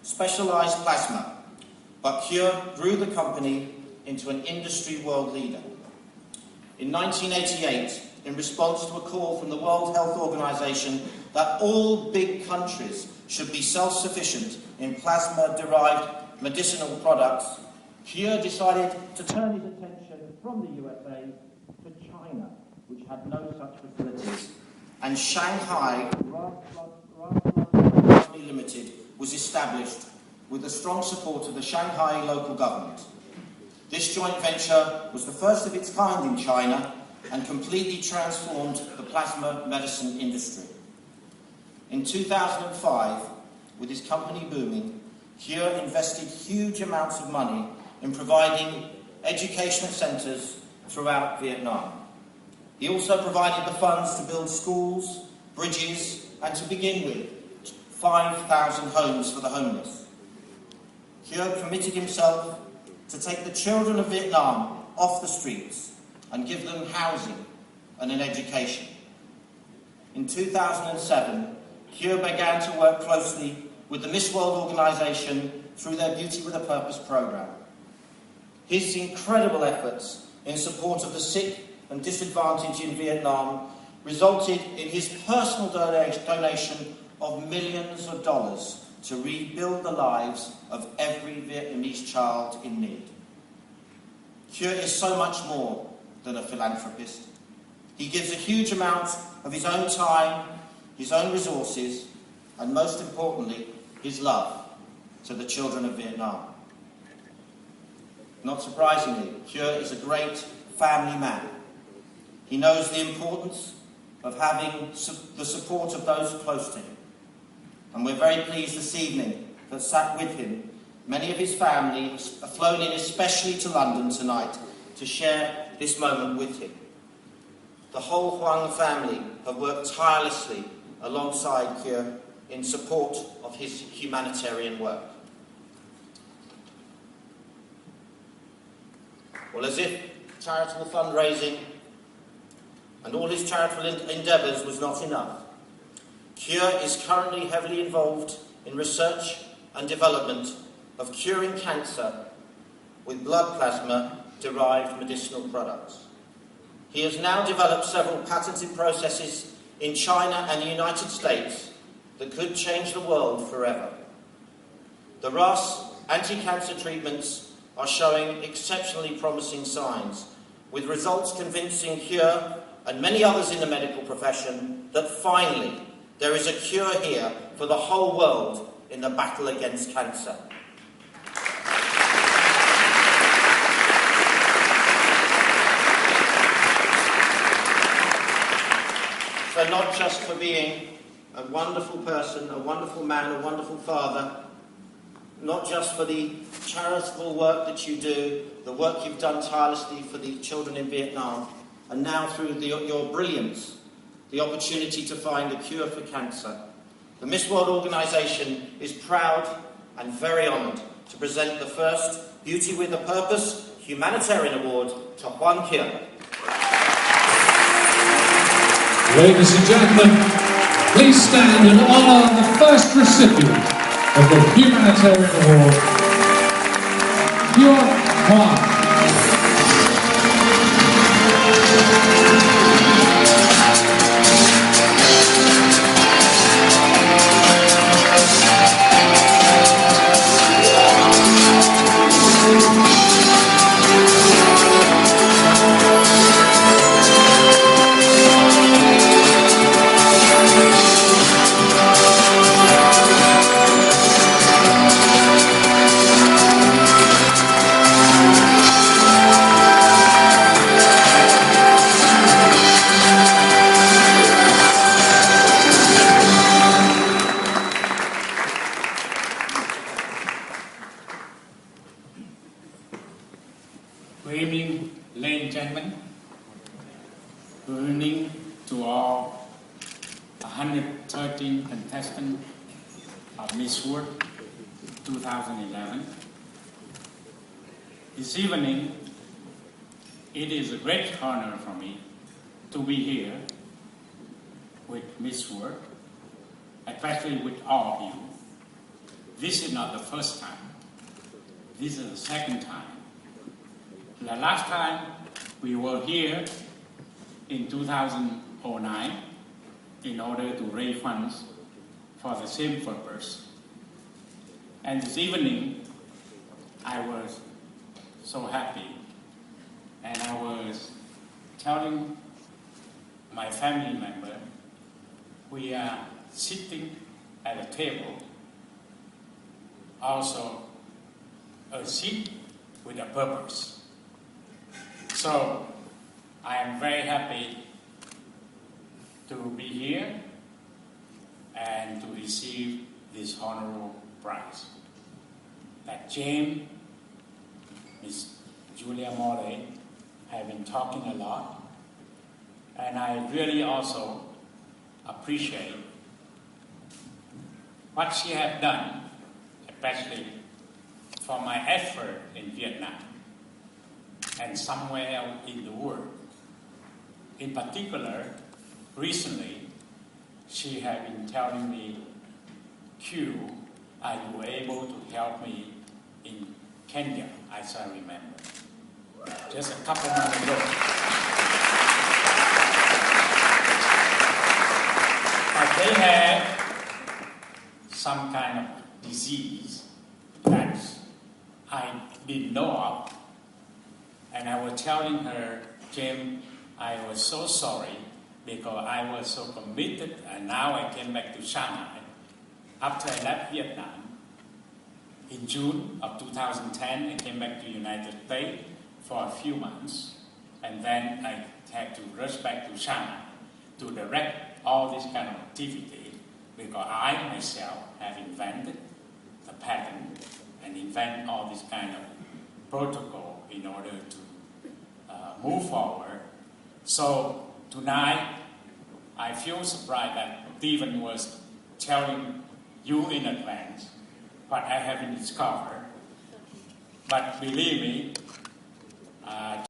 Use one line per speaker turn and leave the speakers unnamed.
specialized plasma, but KIEU grew the company into an industry world leader. In 1988, in response to a call from the World Health Organization that all big countries should be self-sufficient in plasma-derived medicinal products, KIEU decided to turn his attention from the USA to China, which had no such facilities, and Shanghai Company Limited was established with the strong support of the Shanghai local government. This joint venture was the first of its kind in China and completely transformed the plasma medicine industry. In 2005, with his company booming, KIEU invested huge amounts of money in providing educational centres throughout Vietnam. He also provided the funds to build schools, bridges, and to begin with, 5,000 homes for the homeless. KIEU committed himself to take the children of Vietnam off the streets and give them housing and an education. In 2007, KIEU began to work closely with the Miss World organisation through their Beauty with a Purpose programme. His incredible efforts in support of the sick and disadvantaged in Vietnam resulted in his personal donation of millions of dollars to rebuild the lives of every Vietnamese child in need. KIEU is so much more than a philanthropist. He gives a huge amount of his own time, his own resources, and most importantly, his love to the children of Vietnam. Not surprisingly, KIEU is a great family man. He knows the importance of having the support of those close to him. And we're very pleased this evening that sat with him. Many of his family have flown in especially to London tonight to share this moment with him. The whole Hoang family have worked tirelessly alongside KIEU in support of his humanitarian work. Well, as if charitable fundraising and all his charitable endeavours was not enough, KIEU is currently heavily involved in research and development of curing cancer with blood plasma-derived medicinal products. He has now developed several patented processes in China and the United States that could change the world forever. The RAS anti-cancer treatments are showing exceptionally promising signs, with results convincing KIEU and many others in the medical profession that finally there is a cure here for the whole world in the battle against cancer. So not just for being a wonderful person, a wonderful man, a wonderful father, not just for the charitable work that you do, the work you've done tirelessly for the children in Vietnam, and now through your brilliance, the opportunity to find a cure for cancer. The Miss World organisation is proud and very honoured to present the first Beauty with a Purpose Humanitarian Award to Hoang KIEU.
Ladies and gentlemen, please stand and honour the first recipient of the Humanitarian Award, KIEU HOANG.
Good evening, ladies and gentlemen. Good evening to all 113 contestants of Miss World 2011. This evening, it is a great honor for me to be here with Miss World, especially with all of you. this is not the first time. This is the second time. The last time we were here in 2009 in order to raise funds for the same purpose. And this evening, I was so happy, and I was telling my family member, we are sitting at a table, also a seat with a purpose. So I am very happy to be here and to receive this honorable prize. That James, Miss Julia Morley, have been talking a lot, and I really also appreciate what she has done, especially for my effort in Vietnam and somewhere else in the world. In particular, recently, she has been telling me, Q, are you able to help me in Kenya, as I remember, just a couple months ago. But they had some kind of disease that I didn't know of, and I was telling her, Jim, I was so sorry because I was so committed, and now I came back to Shanghai after I left Vietnam. In June of 2010, I came back to the United States for a few months, and then I had to rush back to Shanghai to direct all this kind of activity because I myself have invented the pattern and invent all this kind of protocol in order to move forward. So tonight, I feel surprised that Stephen was telling you in advance what I haven't discovered. But believe me,